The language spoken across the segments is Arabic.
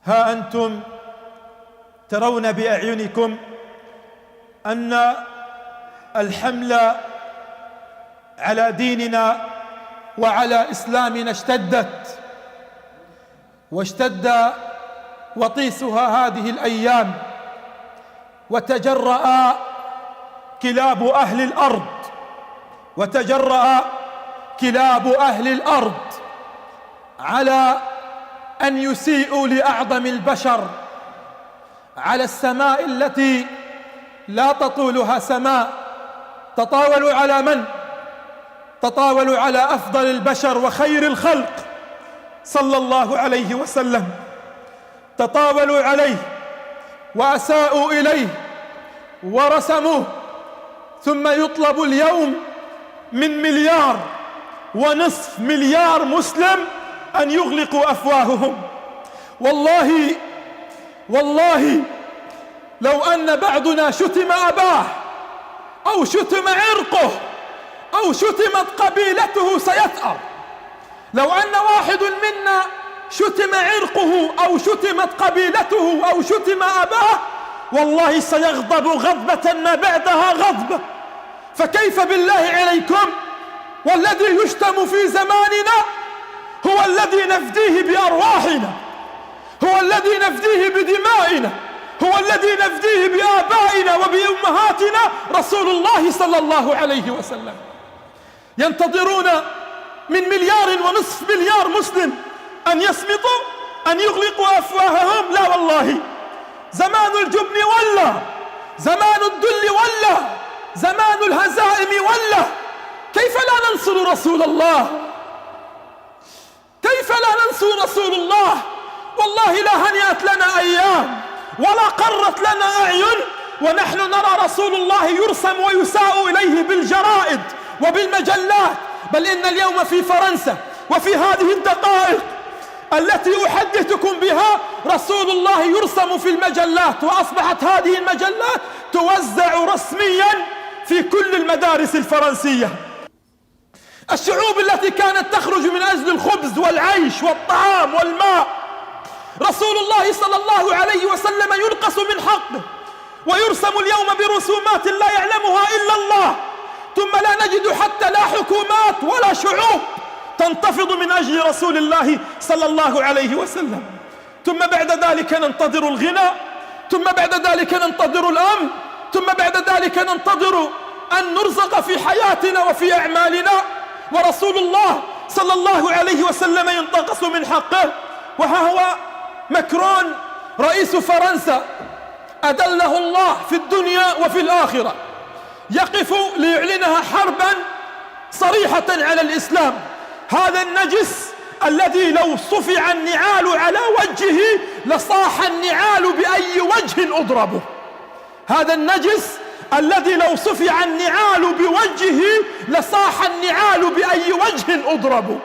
ها أنتم ترون بأعينكم أن الحملة على ديننا وعلى إسلامنا اشتدت، واشتد وطيسها هذه الأيام، وتجرأ كلاب أهل الأرض، وتجرأ كلاب أهل الأرض على أن يسيئوا لأعظم البشر، على السماء التي لا تطولها سماء. تطاولوا على من؟ تطاولوا على أفضل البشر وخير الخلق صلى الله عليه وسلم، تطاولوا عليه وأساءوا إليه ورسموه، ثم يطلب اليوم من 1.5 مليار مسلم أن يغلقوا أفواههم. والله لو أن بعضنا شتم أباه أو شتم عرقه أو شتمت قبيلته سيثأر. لو أن واحد منا شتم عرقه أو شتمت قبيلته أو شتم أباه، والله سيغضب غضبة ما بعدها غضبة. فكيف بالله عليكم والذي يشتم في زماننا هو الذي نفديه بأرواحنا، هو الذي نفديه بدمائنا، هو الذي نفديه بآبائنا وبأمهاتنا، رسول الله صلى الله عليه وسلم. ينتظرون من 1.5 مليار مسلم أن يصمتوا، أن يغلقوا أفواههم؟ لا والله، زمان الجبن ولا، زمان الذل ولا، زمان الهزائم ولا. كيف لا ننصر رسول الله؟ كيف لا ننصر رسول الله؟ والله لا هنيت لنا أيام ولا قرت لنا أعين ونحن نرى رسول الله يرسم ويساء إليه بالجرائد وبالمجلات. بل إن اليوم في فرنسا وفي هذه الدقائق التي أحدثكم بها رسول الله يرسم في المجلات، وأصبحت هذه المجلات توزع رسميا في كل المدارس الفرنسية. الشعوب التي كانت تخرج من أجل الخبز والعيش والطعام والماء، رسول الله صلى الله عليه وسلم ينقص من حقه ويرسم اليوم برسومات لا يعلمها إلا الله. ثم لا نجد حتى لا حكومات ولا شعوب تنتفض من أجل رسول الله صلى الله عليه وسلم. ثم بعد ذلك ننتظر الغنى، ثم بعد ذلك ننتظر الأمن، ثم بعد ذلك ننتظر أن نرزق في حياتنا وفي أعمالنا، ورسول الله صلى الله عليه وسلم ينتقص من حقه. وها هو ماكرون رئيس فرنسا أدله الله في الدنيا وفي الآخرة يقف ليعلنها حربا صريحة على الإسلام. هذا النجس الذي لو صفع النعال على وجهه لصاح النعال بأي وجه أضربه. هذا النجس الذي لو صفع النعال بوجهه لصاح النعال بأي وجه أضربه.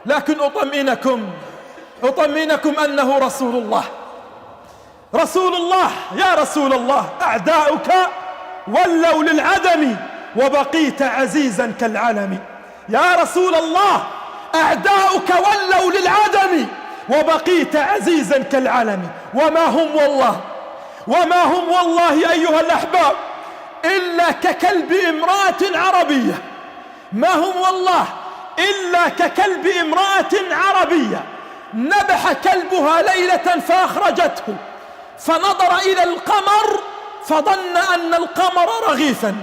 لكن أطمئنكم أنه رسول الله، رسول الله. يا رسول الله، أعداؤك ولوا للعدم وبقيت عزيزا كالعلم. يا رسول الله، أعداؤك ولوا للعدم وبقيت عزيزا كالعلم. وما هم والله أيها الأحباب إلا ككلب امرأة عربية. ما هم والله إلا ككلب امرأة عربية نبح كلبها ليلة فأخرجته، فنظر إلى القمر فظن أن القمر رغيفا،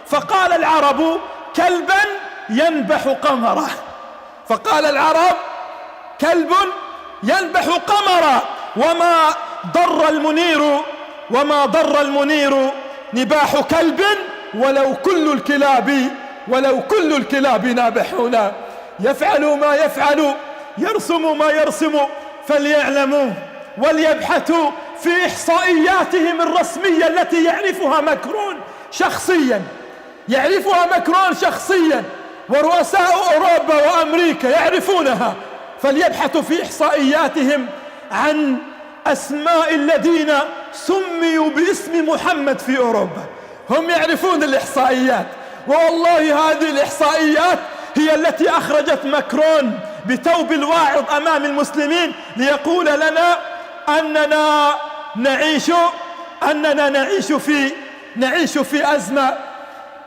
فقال العرب كلبا ينبح قمرا. فقال العرب كلب ينبح قمرا. وما ضر المنير نباح كلب ولو كل الكلاب نابحون. يفعل ما يفعل، يرسم ما يرسم، فليعلموا وليبحثوا في إحصائياتهم الرسمية التي يعرفها ماكرون شخصيا، ورؤساء أوروبا وأمريكا يعرفونها. فليبحثوا في إحصائياتهم عن أسماء الذين سميوا باسم محمد في أوروبا. هم يعرفون الإحصائيات، والله هذه الإحصائيات هي التي أخرجت ماكرون بثوب الواعظ أمام المسلمين ليقول لنا أننا نعيش في أزمة.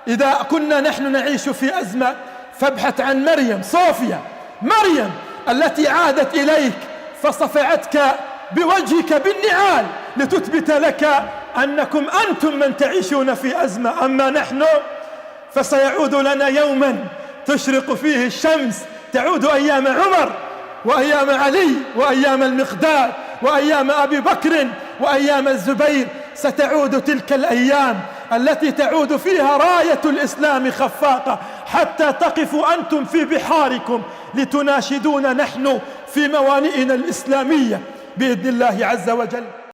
إذا كنا نحن نعيش في أزمة فابحث عن مريم، صوفيا، مريم التي عادت إليك فصفعتك بوجهك بالنعال لتثبت لك أنكم أنتم من تعيشون في أزمة. أما نحن فسيعود لنا يوما تشرق فيه الشمس، تعود أيام عمر وأيام علي وأيام المقداد وأيام أبي بكر وأيام الزبير. ستعود تلك الأيام التي تعود فيها راية الإسلام خفاقة، حتى تقفوا أنتم في بحاركم لتناشدون نحن في موانئنا الإسلامية بإذن الله عز وجل.